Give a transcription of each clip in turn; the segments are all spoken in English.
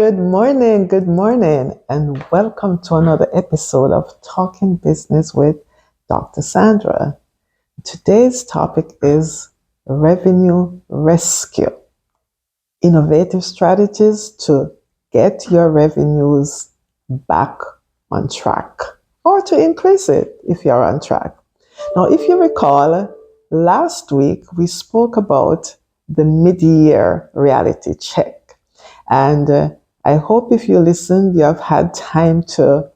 Good morning, and welcome to another episode of Talking Business with Dr. Sandra. Today's topic is revenue rescue, innovative strategies to get your revenues back on track or to increase it if you're on track. Now, if you recall, last week we spoke about the mid year reality check. And I hope if you listened, you have had time to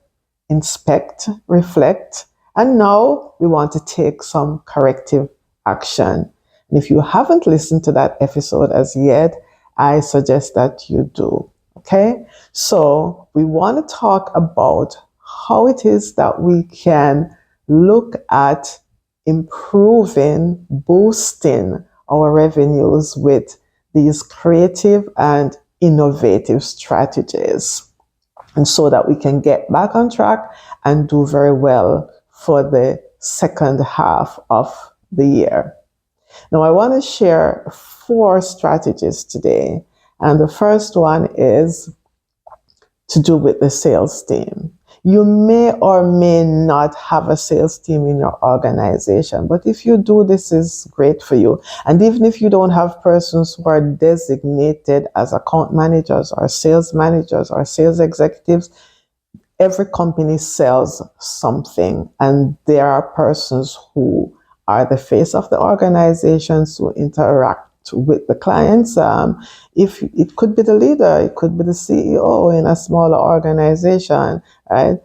inspect, reflect, and now we want to take some corrective action. And if you haven't listened to that episode as yet, I suggest that you do. Okay? So we want to talk about how it is that we can look at improving, boosting our revenues with these creative and innovative strategies, and so that we can get back on track and do very well for the second half of the year. Now, I want to share 4 strategies today, and the first one is to do with the sales team. You may or may not have a sales team in your organization, but if you do, this is great for you. And even if you don't have persons who are designated as account managers or sales executives, every company sells something, and there are persons who are the face of the organizations who interact with the clients. If it could be the leader, it could be the CEO in a smaller organization, right?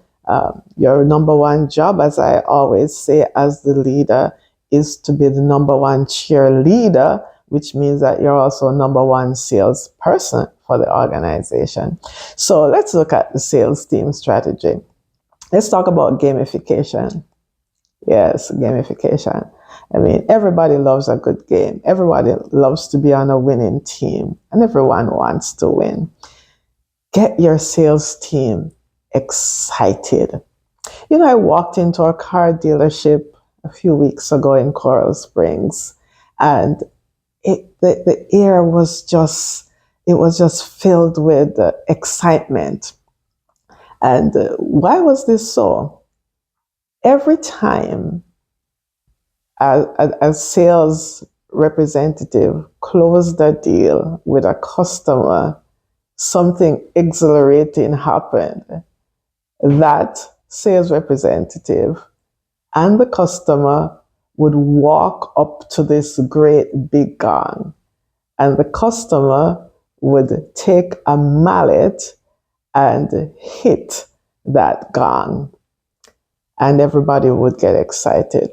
Your number one job, as I always say, as the leader, is to be the number one cheerleader, which means that you're also number one salesperson for the organization. So let's look at the sales team strategy. Let's talk about gamification. Yes, gamification. I mean, everybody loves a good game. Everybody loves to be on a winning team, and everyone wants to win. Get your sales team excited. I walked into a car dealership a few weeks ago in Coral Springs, and the air was just filled with excitement. And why was this so? Every time a sales representative closed a deal with a customer, something exhilarating happened. That sales representative and the customer would walk up to this great big gong, and the customer would take a mallet and hit that gong, and everybody would get excited.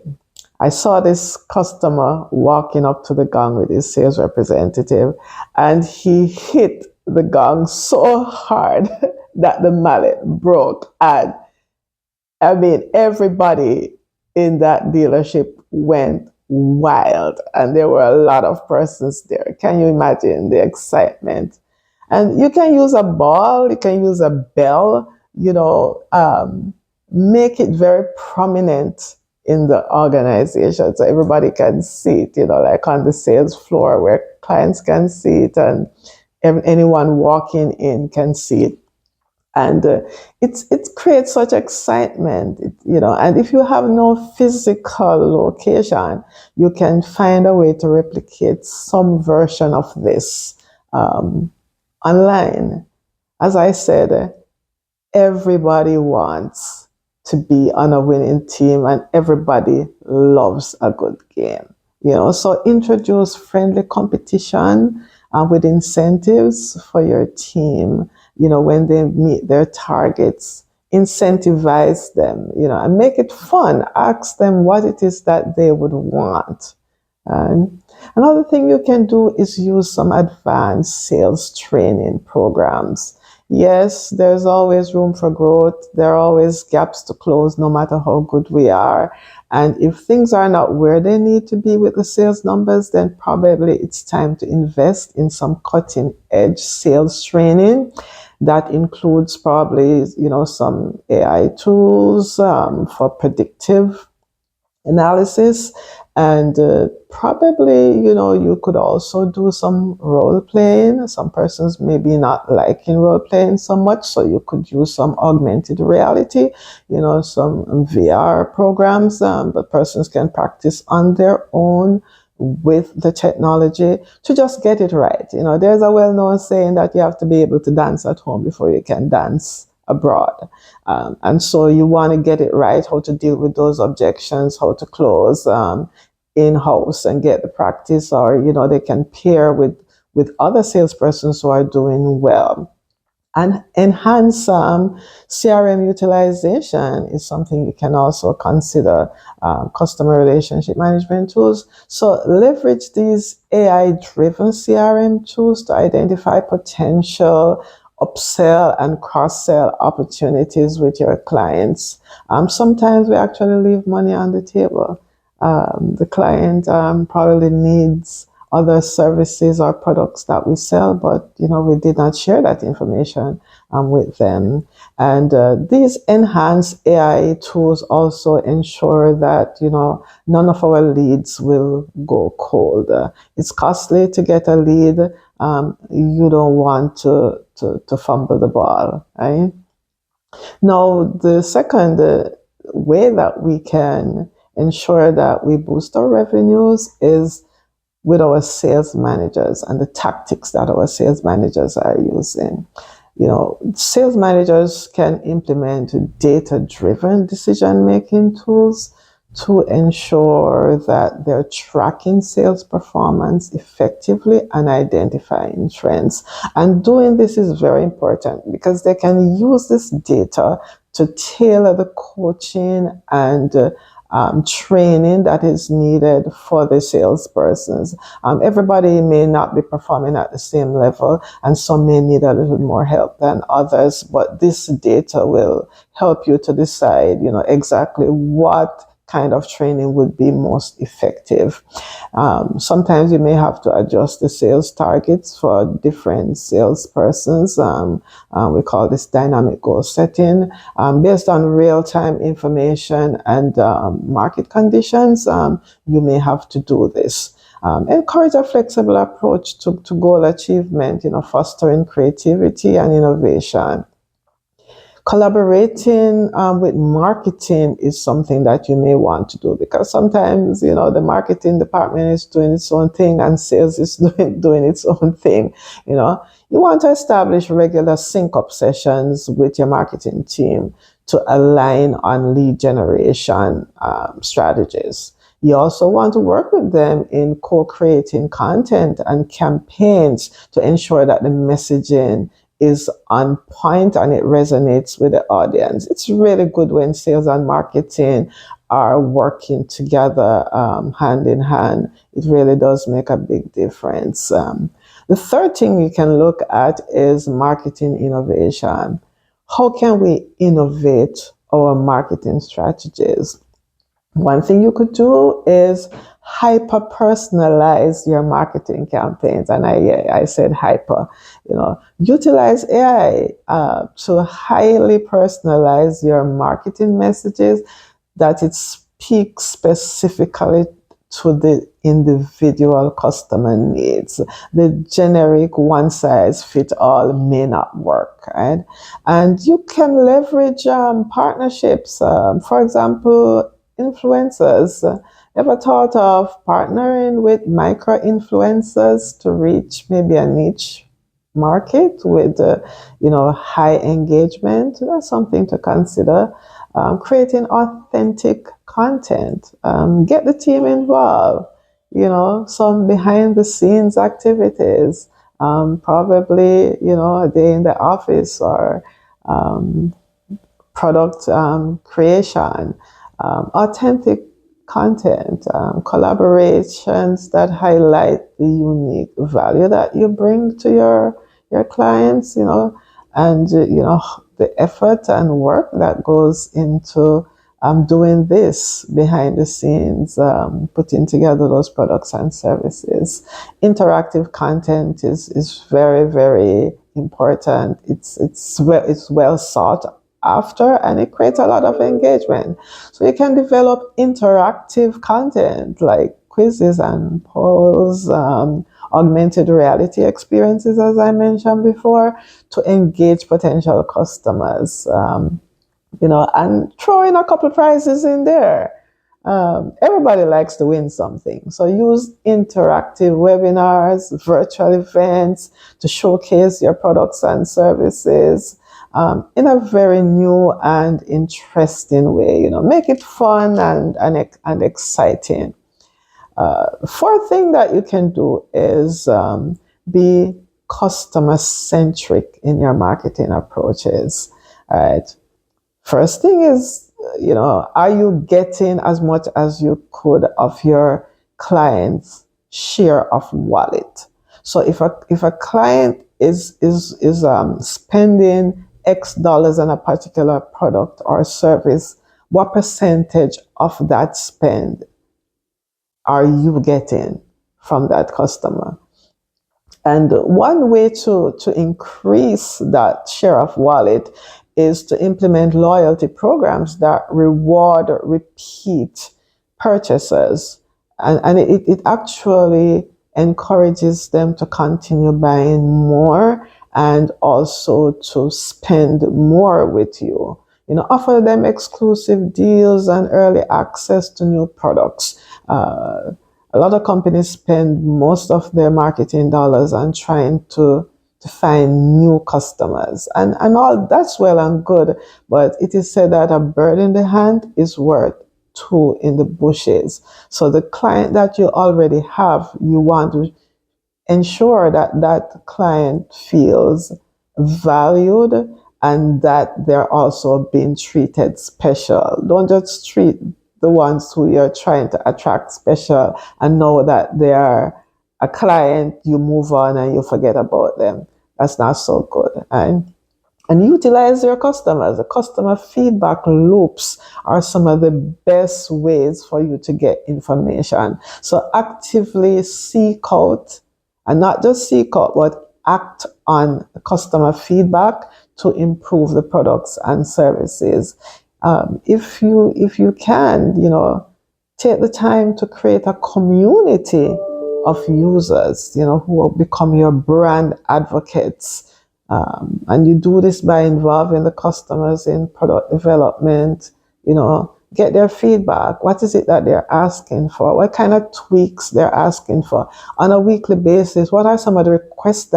I saw this customer walking up to the gong with his sales representative, and he hit the gong so hard that the mallet broke. And I mean, everybody in that dealership went wild, and there were a lot of persons there. Can you imagine the excitement? And you can use a ball, you can use a bell, make it very prominent in the organization so everybody can see it, like on the sales floor where clients can see it and anyone walking in can see it. And it creates such excitement, and if you have no physical location, you can find a way to replicate some version of this online. As I said, everybody wants to be on a winning team, and everybody loves a good game. So introduce friendly competition with incentives for your team. When they meet their targets, incentivize them, and make it fun. Ask them what it is that they would want. And another thing you can do is use some advanced sales training programs. Yes, there's always room for growth. There are always gaps to close, no matter how good we are. And if things are not where they need to be with the sales numbers, then probably it's time to invest in some cutting edge sales training. That includes probably, some AI tools for predictive analysis. And probably, you could also do some role playing. Some persons maybe not liking role playing so much, so you could use some augmented reality, some VR programs, but persons can practice on their own with the technology to just get it right. There's a well-known saying that you have to be able to dance at home before you can dance abroad. And so you want to get it right, how to deal with those objections, how to close in-house and get the practice, or, they can pair with other salespersons who are doing well. And enhance CRM utilization is something you can also consider. Customer relationship management tools. So leverage these AI-driven CRM tools to identify potential upsell and cross-sell opportunities with your clients. Sometimes we actually leave money on the table. The client probably needs other services or products that we sell, but we did not share that information with them. And these enhanced AI tools also ensure that none of our leads will go cold. It's costly to get a lead. You don't want to fumble the ball, right? Now, the second way that we can ensure that we boost our revenues is with our sales managers and the tactics that our sales managers are using. Sales managers can implement data-driven decision-making tools to ensure that they're tracking sales performance effectively and identifying trends. And doing this is very important because they can use this data to tailor the coaching and training that is needed for the salespersons. Everybody may not be performing at the same level, and some may need a little more help than others, but this data will help you to decide, exactly what kind of training would be most effective. Sometimes you may have to adjust the sales targets for different salespersons. We call this dynamic goal setting. Based on real-time information and market conditions, you may have to do this. Encourage a flexible approach to goal achievement, fostering creativity and innovation. Collaborating with marketing is something that you may want to do because sometimes, the marketing department is doing its own thing and sales is doing its own thing. You want to establish regular sync-up sessions with your marketing team to align on lead generation strategies. You also want to work with them in co-creating content and campaigns to ensure that the messaging is on point and it resonates with the audience. It's really good when sales and marketing are working together hand in hand. It really does make a big difference. The third thing you can look at is marketing innovation. How can we innovate our marketing strategies? One thing you could do is hyper-personalize your marketing campaigns. And I said hyper, utilize AI to highly personalize your marketing messages that it speaks specifically to the individual customer needs. The generic one size fit all may not work, right? And you can leverage partnerships. For example, influencers. Ever thought of partnering with micro influencers to reach maybe a niche market with high engagement? That's something to consider. Creating authentic content. Get the team involved. Some behind the scenes activities. Probably a day in the office or product creation. Authentic content, collaborations that highlight the unique value that you bring to your clients, and the effort and work that goes into doing this behind the scenes, putting together those products and services. Interactive content is very, very important. It's well sought after, and it creates a lot of engagement. So you can develop interactive content like quizzes and polls, augmented reality experiences, as I mentioned before, to engage potential customers. And throw in a couple prizes in there. Everybody likes to win something. So use interactive webinars, virtual events to showcase your products and services in a very new and interesting way. Make it fun and exciting. The fourth thing that you can do is be customer centric in your marketing approaches. All right. First thing is, are you getting as much as you could of your client's share of wallet? So if a client is spending X dollars on a particular product or service, what percentage of that spend are you getting from that customer? And one way to increase that share of wallet is to implement loyalty programs that reward repeat purchases. And it actually encourages them to continue buying more and also to spend more with you. Offer them exclusive deals and early access to new products. A lot of companies spend most of their marketing dollars on trying to find new customers. And all that's well and good, but it is said that a bird in the hand is worth two in the bushes. So the client that you already have, you want to ensure that that client feels valued and that they're also being treated special. Don't just treat the ones who you're trying to attract special and know that they are a client, you move on and you forget about them. That's not so good. And utilize your customers. The customer feedback loops are some of the best ways for you to get information. So actively seek out, and not just seek out, but act on customer feedback to improve the products and services. If you can, take the time to create a community of users, who will become your brand advocates. And you do this by involving the customers in product development, get their feedback. What is it that they're asking for? What kind of tweaks they're asking for on a weekly basis? What are some of the requests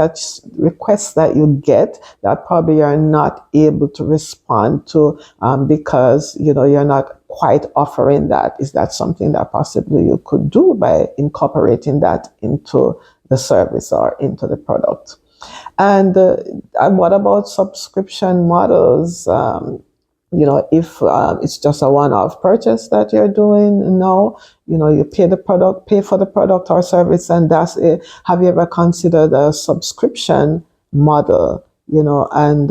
that you get that probably you're not able to respond to because you're not quite offering that? Is that something that possibly you could do by incorporating that into the service or into the product? And what about subscription models? If it's just a one-off purchase that you're doing, no, you pay for the product or service, and that's it. Have you ever considered a subscription model, and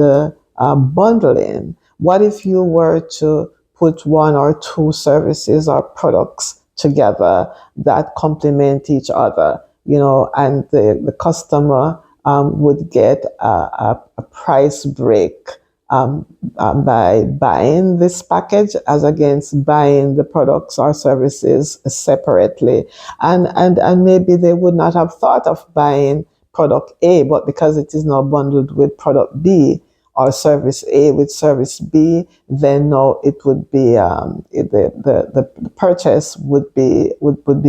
bundling? What if you were to put one or two services or products together that complement each other, and the customer would get a price break by buying this package as against buying the products or services separately. And maybe they would not have thought of buying product A, but because it is now bundled with product B or service A with service B, then no, it would be the purchase would be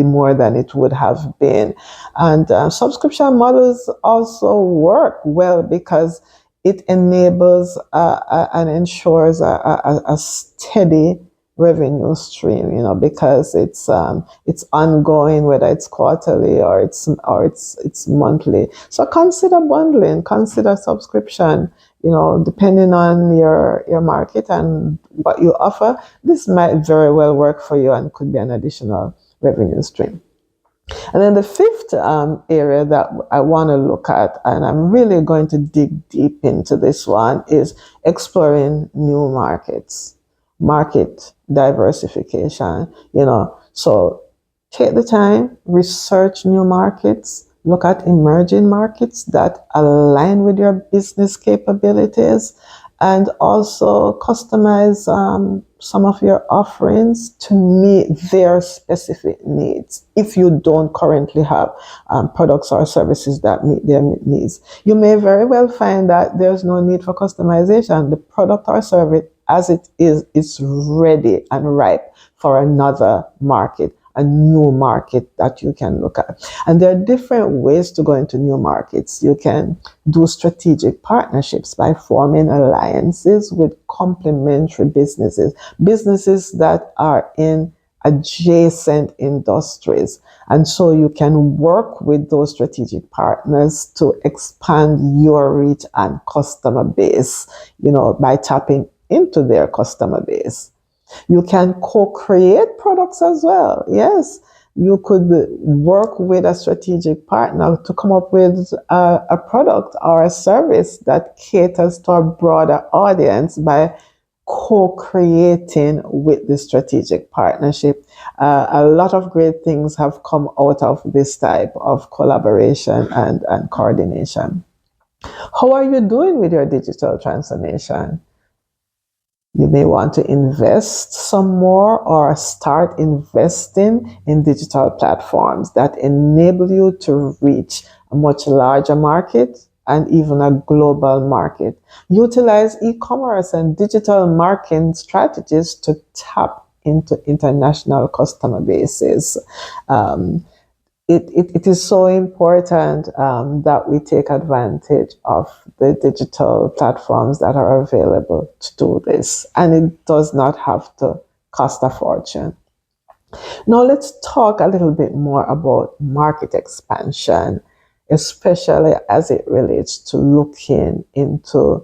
more than it would have been. And subscription models also work well because it enables and ensures a steady revenue stream, because it's ongoing, whether it's quarterly or it's monthly. So consider bundling, consider subscription, depending on your market and what you offer. This might very well work for you and could be an additional revenue stream. And then the fifth area that I want to look at, and I'm really going to dig deep into this one, is exploring new markets, market diversification. So take the time, research new markets, look at emerging markets that align with your business capabilities, and also customize some of your offerings to meet their specific needs. If you don't currently have products or services that meet their needs, you may very well find that there's no need for customization. The product or service as it is ready and ripe for another market, a new market that you can look at. And there are different ways to go into new markets. You can do strategic partnerships by forming alliances with complementary businesses that are in adjacent industries. And so you can work with those strategic partners to expand your reach and customer base, by tapping into their customer base. You can co-create products as well. Yes, you could work with a strategic partner to come up with a product or a service that caters to a broader audience by co-creating with the strategic partnership. A lot of great things have come out of this type of collaboration and coordination. How are you doing with your digital transformation? You may want to invest some more or start investing in digital platforms that enable you to reach a much larger market and even a global market. Utilize e-commerce and digital marketing strategies to tap into international customer bases. It is so important that we take advantage of the digital platforms that are available to do this. And it does not have to cost a fortune. Now, let's talk a little bit more about market expansion, especially as it relates to looking into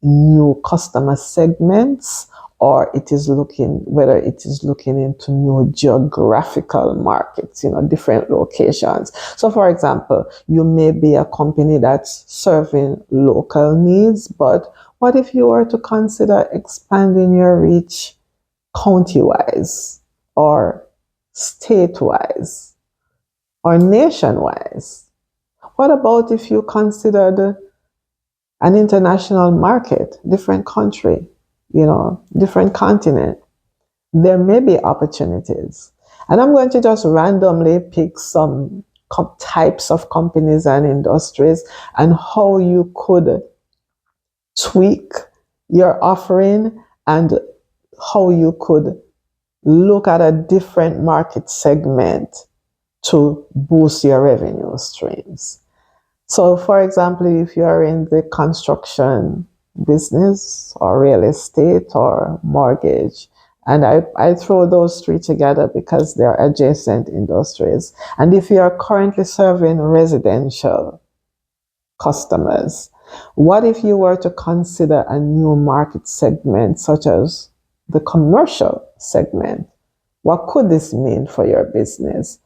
new customer segments, or whether it is looking into new geographical markets, different locations. So for example, you may be a company that's serving local needs, but what if you were to consider expanding your reach county-wise or state-wise or nation-wise? What about if you considered an international market, different country, different continent? There may be opportunities. And I'm going to just randomly pick some types of companies and industries and how you could tweak your offering and how you could look at a different market segment to boost your revenue streams. So, for example, if you are in the construction business or real estate or mortgage, and I throw those three together because they're adjacent industries. And if you are currently serving residential customers, what if you were to consider a new market segment such as the commercial segment? What could this mean for your business?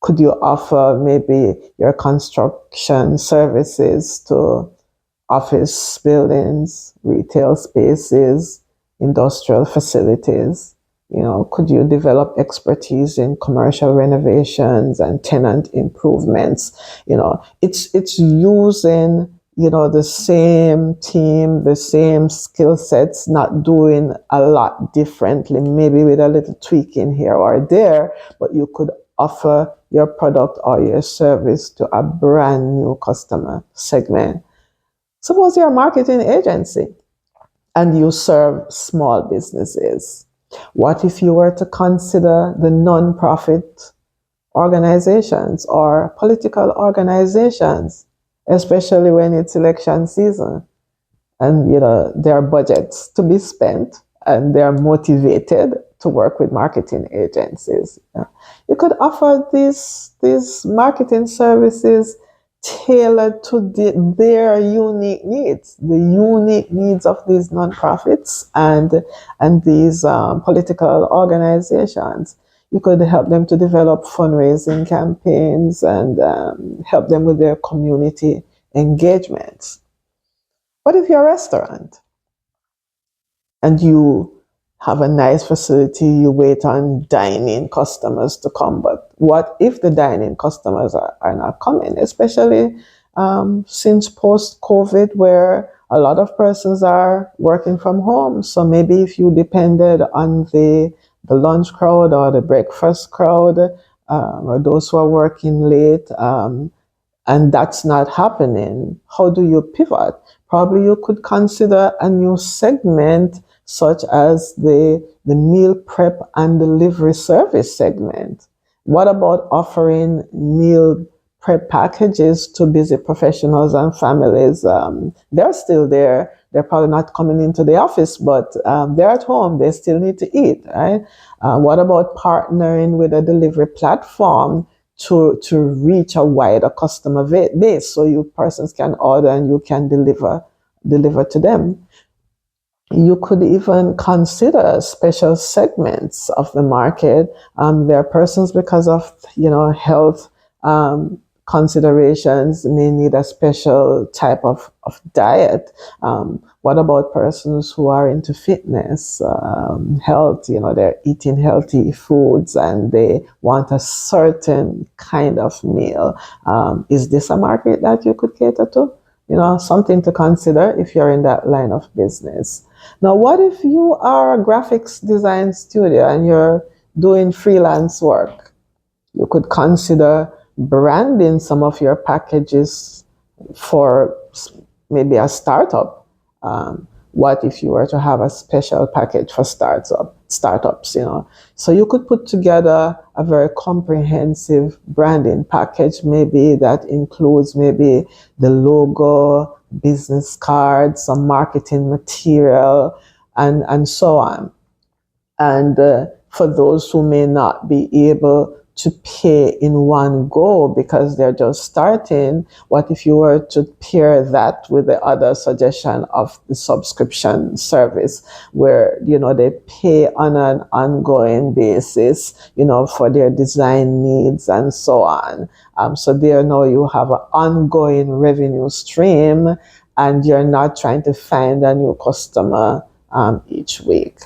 Could you offer maybe your construction services to office buildings, retail spaces, industrial facilities? Could you develop expertise in commercial renovations and tenant improvements? It's using, the same team, the same skill sets, not doing a lot differently, maybe with a little tweaking here or there, but you could offer your product or your service to a brand new customer segment. Suppose you're a marketing agency and you serve small businesses. What if you were to consider the non-profit organizations or political organizations, especially when it's election season and there are budgets to be spent and they're motivated to work with marketing agencies? You could offer these marketing services tailored to their unique needs, the unique needs of these nonprofits and these political organizations. You could help them to develop fundraising campaigns and help them with their community engagements. What if you're a restaurant and you have a nice facility, you wait on dine-in customers to come, but what if the dine-in customers are not coming, especially since post-COVID, where a lot of persons are working from home. So maybe if you depended on the lunch crowd or the breakfast crowd, or those who are working late, and that's not happening, how do you pivot? Probably you could consider a new segment such as the meal prep and delivery service segment. What about offering meal prep packages to busy professionals and families? They're still there. They're probably not coming into the office, but they're at home. They still need to eat, right? What about partnering with a delivery platform to reach a wider customer base, so you persons can order and you can deliver to them? You could even consider special segments of the market. There are persons, because of health considerations, may need a special type of diet. What about persons who are into fitness, health? They're eating healthy foods and they want a certain kind of meal. Is this a market that you could cater to? Something to consider if you're in that line of business. Now, what if you are a graphics design studio and you're doing freelance work? You could consider branding some of your packages for maybe a startup. What if you were to have a special package for startups? So you could put together a very comprehensive branding package, maybe that includes maybe the logo, business cards, some marketing material, and so on. And for those who may not be able to pay in one go because they're just starting, what if you were to pair that with the other suggestion of the subscription service, where they pay on an ongoing basis, for their design needs and so on. So there now you have an ongoing revenue stream, and you're not trying to find a new customer each week.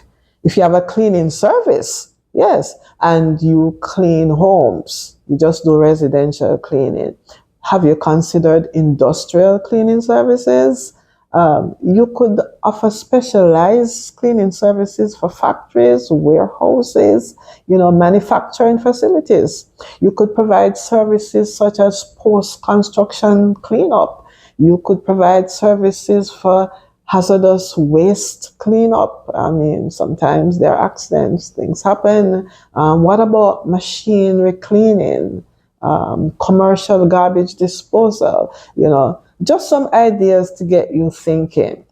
If you have a cleaning service, yes, and you clean homes, you just do residential cleaning. Have you considered industrial cleaning services? You could offer specialized cleaning services for factories, warehouses, manufacturing facilities. You could provide services such as post-construction cleanup. You could provide services for hazardous waste cleanup. I mean, sometimes there are accidents, things happen. What about machinery cleaning, commercial garbage disposal? Just some ideas to get you thinking.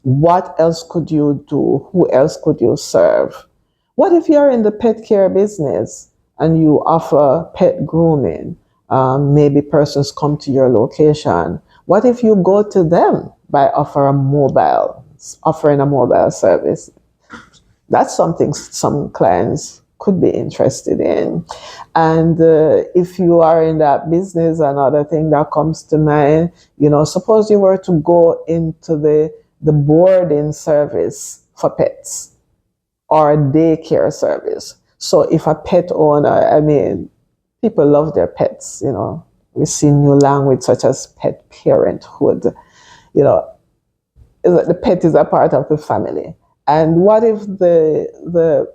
What else could you do? Who else could you serve? What if you're in the pet care business and you offer pet grooming? Maybe persons come to your location. What if you go to them by offering a mobile service? That's something some clients could be interested in. And if you are in that business, another thing that comes to mind, suppose you were to go into the boarding service for pets or a daycare service. So if a pet owner, I mean, people love their pets, we see new language such as pet parenthood. The pet is a part of the family. And what if the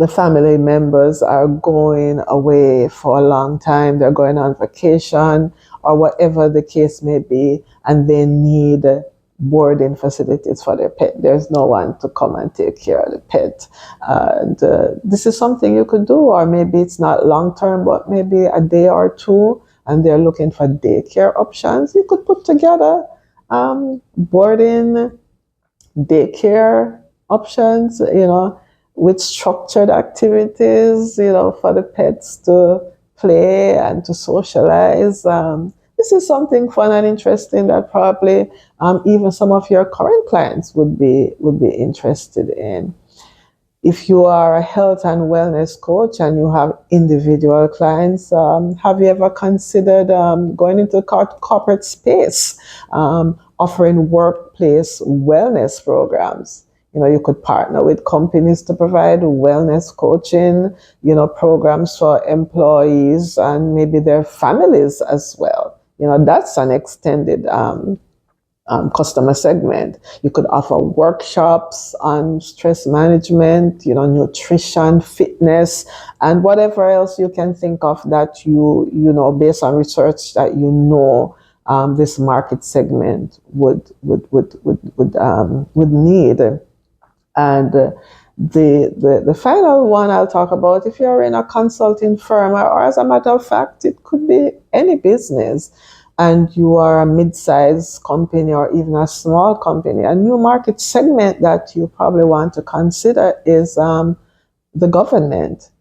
family members are going away for a long time, they're going on vacation or whatever the case may be, and they need boarding facilities for their pet? There's no one to come and take care of the pet. And this is something you could do, or maybe it's not long term, but maybe a day or two, and they're looking for daycare options. You could put together boarding, daycare options, with structured activities, for the pets to play and to socialize. This is something fun and interesting that probably even some of your current clients would be interested in. If you are a health and wellness coach and you have individual clients, have you ever considered going into the corporate space, offering workplace wellness programs? You could partner with companies to provide wellness coaching, programs for employees and maybe their families as well. That's an extended customer segment. You could offer workshops on stress management, nutrition, fitness, and whatever else you can think of that based on research that this market segment would need. And the final one I'll talk about, if you're in a consulting firm, or as a matter of fact, it could be any business, and you are a mid-sized company or even a small company, a new market segment that you probably want to consider is the government.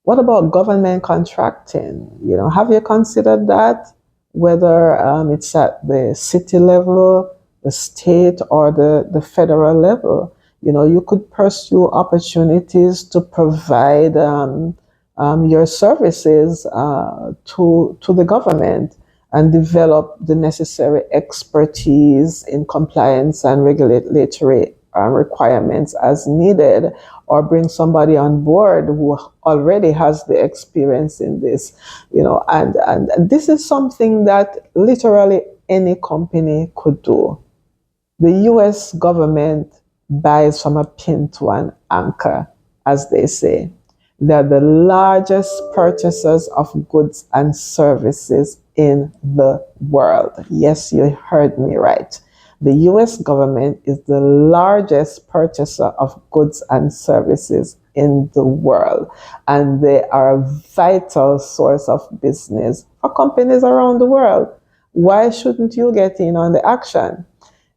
What about government contracting? Have you considered that? Whether it's at the city level, the state, or the federal level, you could pursue opportunities to provide your services to the government and develop the necessary expertise in compliance and regulatory requirements as needed, or bring somebody on board who already has the experience in this, and this is something that literally any company could do. The US government buys from a pin to an anchor, as they say. They're the largest purchasers of goods and services in the world. Yes, you heard me right. The US government is the largest purchaser of goods and services in the world, and they are a vital source of business for companies around the world. Why shouldn't you get in on the action?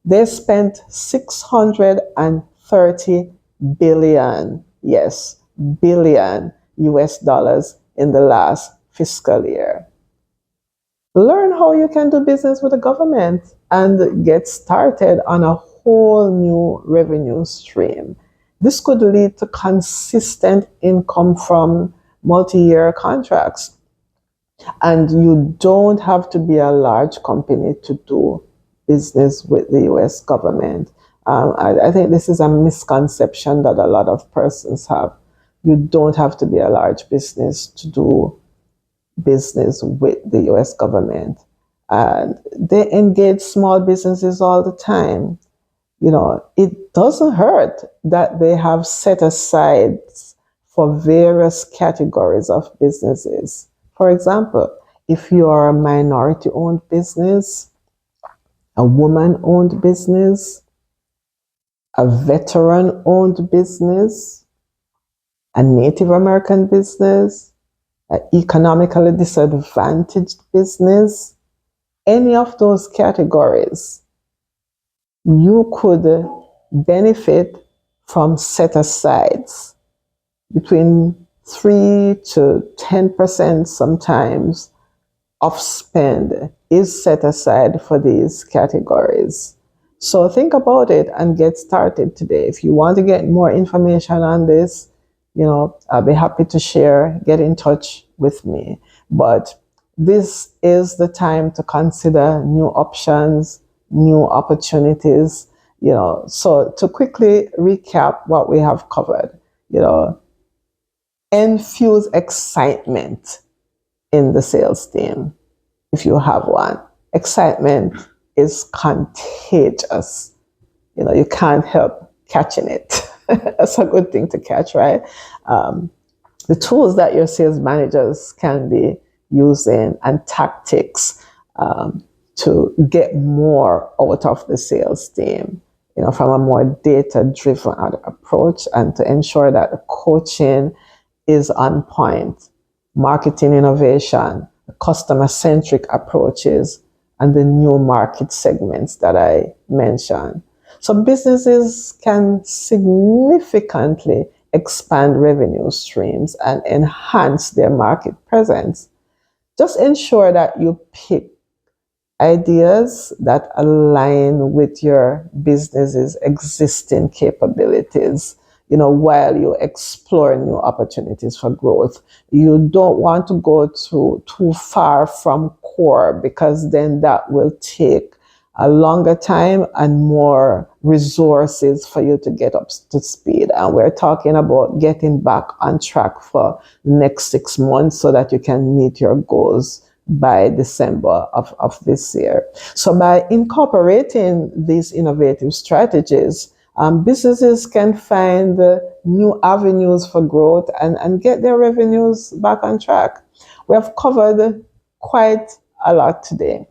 They spent 630 billion, yes, billion US dollars in the last fiscal year. Learn how you can do business with the government and get started on a whole new revenue stream. This could lead to consistent income from multi-year contracts. And you don't have to be a large company to do business with the US government. I think this is a misconception that a lot of persons have. You don't have to be a large business to do business with the US government. And they engage small businesses all the time. It doesn't hurt that they have set aside for various categories of businesses. For example, if you are a minority owned business, a woman owned business, a veteran owned business, a Native American business, an economically disadvantaged business, any of those categories, you could benefit from set asides between 3 to 10% sometimes of spend is set aside for these categories. So think about it and get started today. If you want to get more information on this, I'll be happy to share, get in touch with me. But this is the time to consider new options, new opportunities, So to quickly recap what we have covered, infuse excitement in the sales team if you have one. Excitement is contagious. You can't help catching it. That's a good thing to catch, right? The tools that your sales managers can be using and tactics to get more out of the sales team, from a more data-driven approach, and to ensure that the coaching is on point. Marketing innovation, customer-centric approaches, and the new market segments that I mentioned. So businesses can significantly expand revenue streams and enhance their market presence. Just ensure that you pick ideas that align with your business's existing capabilities, while you explore new opportunities for growth. You don't want to go too far from core, because then that will take a longer time and more resources for you to get up to speed. And we're talking about getting back on track for the next 6 months so that you can meet your goals by December of this year. So by incorporating these innovative strategies, businesses can find new avenues for growth and get their revenues back on track. We have covered quite a lot today.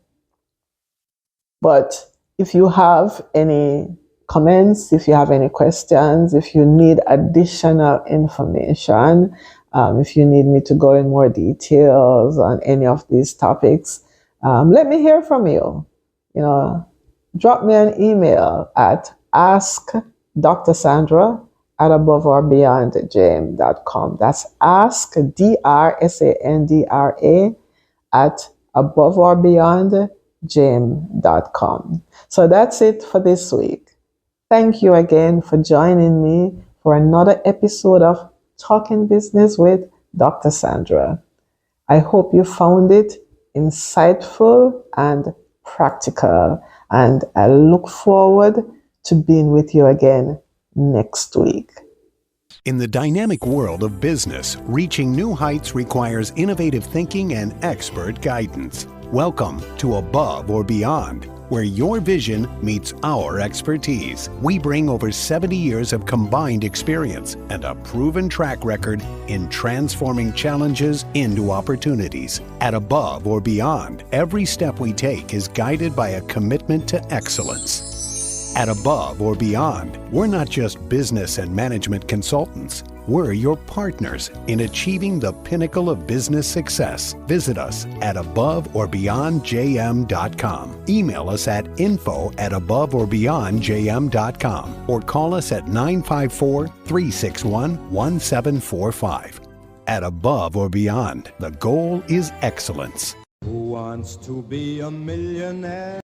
But if you have any comments, if you have any questions, if you need additional information, if you need me to go in more details on any of these topics, let me hear from you. You know, drop me an email at askdrsandra at aboveorbeyondjm.com. That's ask, DRSANDRA, at aboveorbeyondjm.com. So that's it for this week. Thank you again for joining me for another episode of Talking Business with Dr. Sandra. I hope you found it insightful and practical, and I look forward to being with you again next week. In the dynamic world of business, reaching new heights requires innovative thinking and expert guidance. Welcome to Above or Beyond, where your vision meets our expertise. We bring over 70 years of combined experience and a proven track record in transforming challenges into opportunities. At Above or Beyond, every step we take is guided by a commitment to excellence. At Above or Beyond, we're not just business and management consultants. We're your partners in achieving the pinnacle of business success. Visit us at aboveorbeyondjm.com. Email us at info@aboveorbeyondjm.com or call us at 954-361-1745. At Above or Beyond, the goal is excellence. Who wants to be a millionaire?